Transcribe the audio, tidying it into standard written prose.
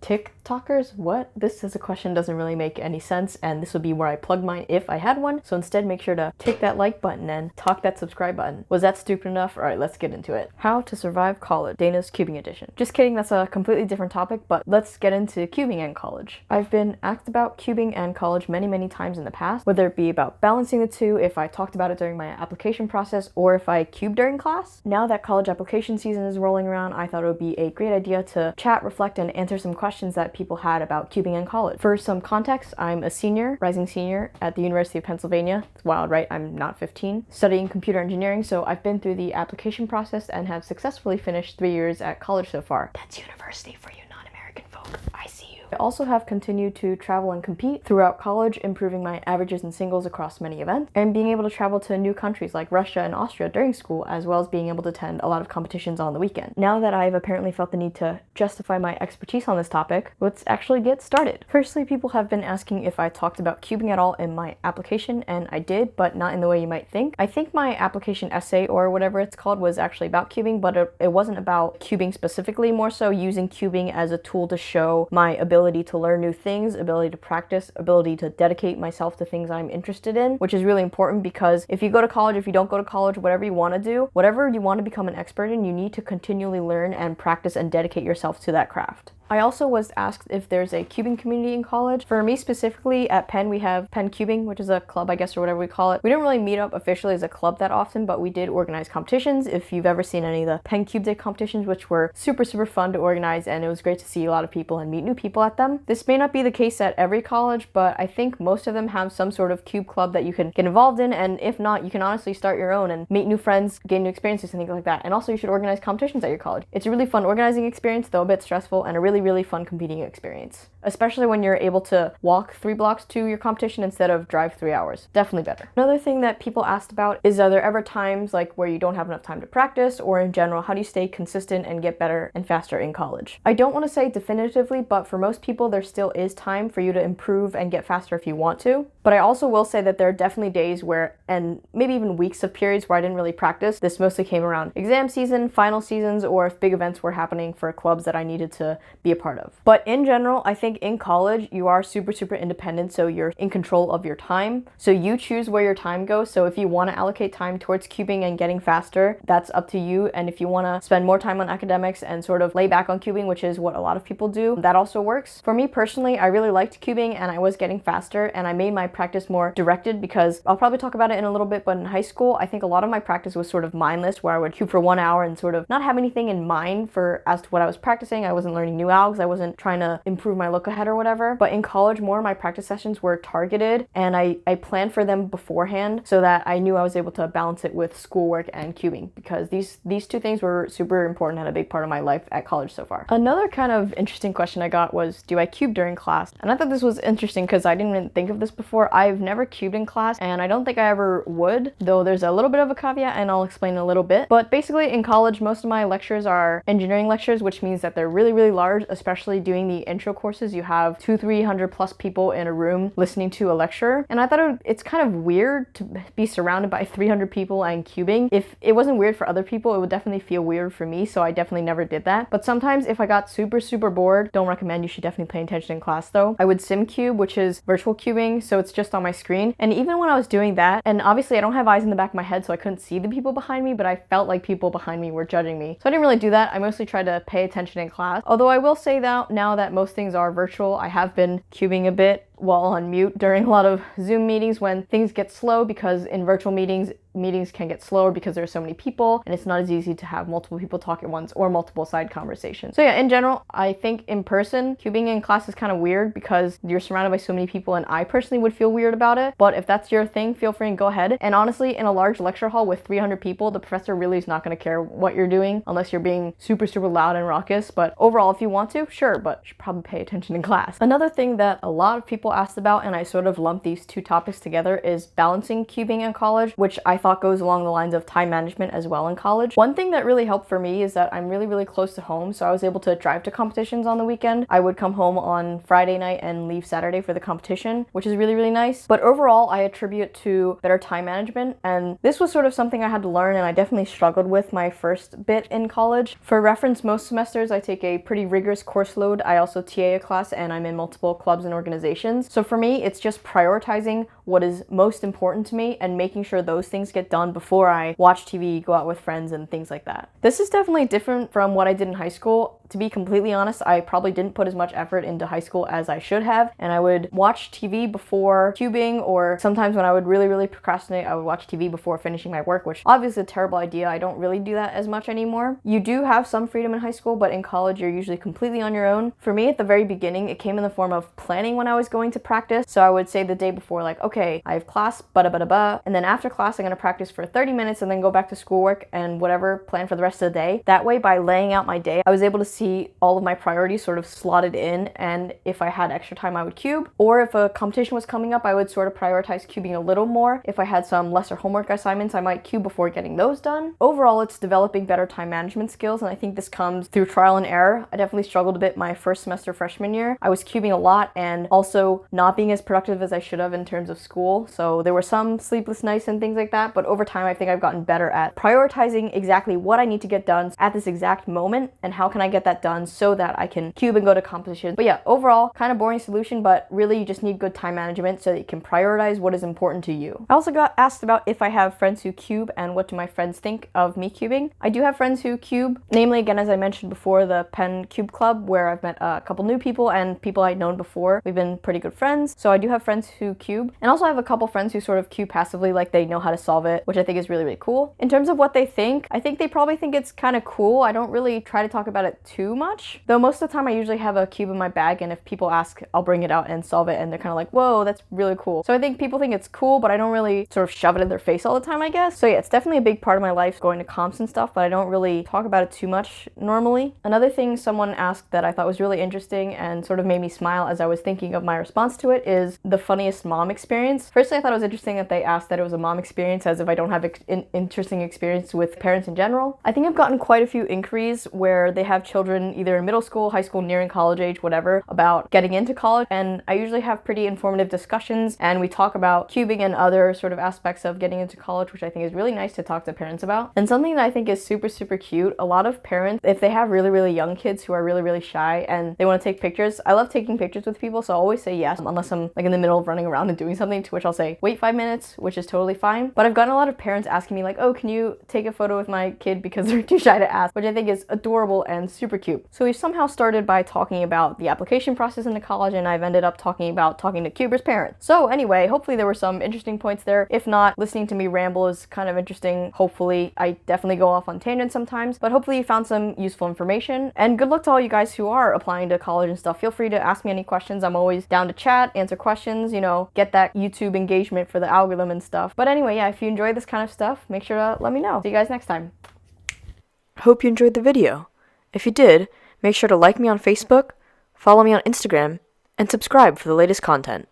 TikTokers? What? This as a question doesn't really make any sense, and this would be where I plug mine if I had one. So instead, make sure to tick that like button and talk that subscribe button. Was that stupid enough? All right, let's get into it. How to survive college, Dana's cubing edition. Just kidding, that's a completely different topic, but let's get into cubing and college. I've been asked about cubing and college many times in the past, whether it be about balancing the two, if I talked about it during my application process, or if I cubed during class. Now that college application season is rolling around, I thought it would be a great idea to chat, reflect, and answer some questions that people had about cubing in college. For some context, I'm a senior, rising senior at the University of Pennsylvania. It's wild, right? I'm not 15. Studying computer engineering, so I've been through the application process and have successfully finished 3 years at college so far. That's university for you non-American folk. I see you. I also have continued to travel and compete throughout college, improving my averages and singles across many events, and being able to travel to new countries like Russia and Austria during school, as well as being able to attend a lot of competitions on the weekend. Now that I've apparently felt the need to justify my expertise on this topic, let's actually get started. Firstly, people have been asking if I talked about cubing at all in my application, and I did, but not in the way you might think. I think my application essay, or whatever it's called, was actually about cubing, but it wasn't about cubing specifically, more so using cubing as a tool to show my ability to learn new things, ability to practice, ability to dedicate myself to things I'm interested in, which is really important because if you go to college, if you don't go to college, whatever you want to do, whatever you want to become an expert in, you need to continually learn and practice and dedicate yourself to that craft. I also was asked if there's a cubing community in college. For me specifically, at Penn, we have Penn Cubing, which is a club, I guess, or whatever we call it. We didn't really meet up officially as a club that often, but we did organize competitions. If you've ever seen any of the Penn Cube Day competitions, which were super fun to organize, and it was great to see a lot of people and meet new people at them. This may not be the case at every college, but I think most of them have some sort of cube club that you can get involved in, and if not, you can honestly start your own and meet new friends, gain new experiences, and things like that. And also, you should organize competitions at your college. It's a really fun organizing experience, though a bit stressful, and a really fun competing experience, especially when you're able to walk 3 blocks to your competition instead of drive 3 hours. Definitely better. Another thing that people asked about is, are there ever times like where you don't have enough time to practice, or in general, how do you stay consistent and get better and faster in college? I don't want to say definitively, but for most people there still is time for you to improve and get faster if you want to. But I also will say that there are definitely days where, and maybe even weeks of periods where I didn't really practice. This mostly came around exam season, final seasons, or if big events were happening for clubs that I needed to be a part of. But in general, I think in college, you are super independent, so you're in control of your time. So you choose where your time goes. So if you want to allocate time towards cubing and getting faster, that's up to you. And if you want to spend more time on academics and sort of lay back on cubing, which is what a lot of people do, that also works. For me personally, I really liked cubing and I was getting faster, and I made my practice more directed because I'll probably talk about it in a little bit, but in high school, I think a lot of my practice was sort of mindless, where I would cube for 1 hour and sort of not have anything in mind for as to what I was practicing. I wasn't learning new algs. I wasn't trying to improve my look ahead or whatever. But in college, more of my practice sessions were targeted, and I planned for them beforehand so that I knew I was able to balance it with schoolwork and cubing, because these two things were super important and a big part of my life at college so far. Another kind of interesting question I got was, do I cube during class? And I thought this was interesting because I didn't even think of this before. I've never cubed in class, and I don't think I ever would, though there's a little bit of a caveat, and I'll explain in a little bit. But basically in college, most of my lectures are engineering lectures, which means that they're really large, especially doing the intro courses. You have 200-300 plus people in a room listening to a lecture, and I thought it's kind of weird to be surrounded by 300 people and cubing. If it wasn't weird for other people, it would definitely feel weird for me, so I definitely never did that. But sometimes if I got super bored, don't recommend, you should definitely pay attention in class though, I would sim cube, which is virtual cubing, so it's just on my screen. And even when I was doing that, and obviously I don't have eyes in the back of my head, so I couldn't see the people behind me, but I felt like people behind me were judging me, so I didn't really do that. I mostly tried to pay attention in class, although I will say that now that most things are virtual, I have been cubing a bit while on mute during a lot of Zoom meetings when things get slow, because in virtual meetings can get slower because there's so many people and it's not as easy to have multiple people talk at once or multiple side conversations. So yeah, in general, I think in person, cubing in class is kind of weird because you're surrounded by so many people, and I personally would feel weird about it. But if that's your thing, feel free and go ahead. And honestly, in a large lecture hall with 300 people, the professor really is not going to care what you're doing unless you're being super loud and raucous. But overall, if you want to, sure, but you should probably pay attention in class. Another thing that a lot of people people asked about, and I sort of lumped these two topics together, is balancing cubing in college, which I thought goes along the lines of time management as well in college. One thing that really helped for me is that I'm really close to home, so I was able to drive to competitions on the weekend. I would come home on Friday night and leave Saturday for the competition, which is really nice. But overall, I attribute to better time management, and this was sort of something I had to learn, and I definitely struggled with my first bit in college. For reference, most semesters I take a pretty rigorous course load. I also TA a class, and I'm in multiple clubs and organizations. So for me, it's just prioritizing what is most important to me and making sure those things get done before I watch TV, go out with friends, and things like that. This is definitely different from what I did in high school. To be completely honest, I probably didn't put as much effort into high school as I should have, and I would watch TV before cubing, or sometimes when I would really procrastinate, I would watch TV before finishing my work, which obviously is a terrible idea. I don't really do that as much anymore. You do have some freedom in high school, but in college you're usually completely on your own. For me, at the very beginning, it came in the form of planning when I was going to practice. So I would say the day before, like, okay, I have class, and then after class I'm gonna practice for 30 minutes and then go back to schoolwork and whatever, plan for the rest of the day. That way, by laying out my day, I was able to see all of my priorities sort of slotted in, and if I had extra time I would cube, or if a competition was coming up, I would sort of prioritize cubing a little more. If I had some lesser homework assignments, I might cube before getting those done. Overall, it's developing better time management skills, and I think this comes through trial and error. I definitely struggled a bit my first semester freshman year. I was cubing a lot and also not being as productive as I should have in terms of school, so there were some sleepless nights and things like that, but over time I think I've gotten better at prioritizing exactly what I need to get done at this exact moment and how can I get that done so that I can cube and go to competition. But yeah, overall, kind of boring solution, but really you just need good time management so that you can prioritize what is important to you. I also got asked about if I have friends who cube and what do my friends think of me cubing. I do have friends who cube, namely, again, as I mentioned before, the Penn Cube Club, where I've met a couple new people and people I'd known before. We've been pretty good friends, so I do have friends who cube, and also I have a couple friends who sort of cube passively, like they know how to solve it, which I think is really cool. In terms of what they think, I think they probably think it's kind of cool. I don't really try to talk about it too much, though most of the time I usually have a cube in my bag, and if people ask, I'll bring it out and solve it, and they're kind of like, whoa, that's really cool. So I think people think it's cool, but I don't really sort of shove it in their face all the time, I guess. So yeah, it's definitely a big part of my life, going to comps and stuff, but I don't really talk about it too much normally. Another thing someone asked that I thought was really interesting and sort of made me smile as I was thinking of my response to it is the funniest mom experience. Firstly, I thought it was interesting that they asked that it was a mom experience, as if I don't have an interesting experience with parents in general. I think I've gotten quite a few inquiries where they have children either in middle school, high school, nearing college age, whatever, about getting into college, and I usually have pretty informative discussions, and we talk about cubing and other sort of aspects of getting into college, which I think is really nice to talk to parents about. And something that I think is super cute, a lot of parents, if they have really young kids who are really shy and they want to take pictures, I love taking pictures with people, so I'll always say yes, unless I'm like in the middle of running around and doing something, to which I'll say wait 5 minutes, which is totally fine. But I've gotten a lot of parents asking me like, oh, can you take a photo with my kid, because they're too shy to ask, which I think is adorable and super cute. So we somehow started by talking about the application process into college, and I've ended up talking to cubers' parents. So anyway, hopefully there were some interesting points there. If not, listening to me ramble is kind of interesting. Hopefully, I definitely go off on tangents sometimes, but hopefully you found some useful information. And good luck to all you guys who are applying to college and stuff. Feel free to ask me any questions. I'm always down to chat, answer questions, you know, get that YouTube engagement for the algorithm and stuff. But anyway, yeah, if you enjoy this kind of stuff, make sure to let me know. See you guys next time. Hope you enjoyed the video. If you did, make sure to like me on Facebook, follow me on Instagram, and subscribe for the latest content.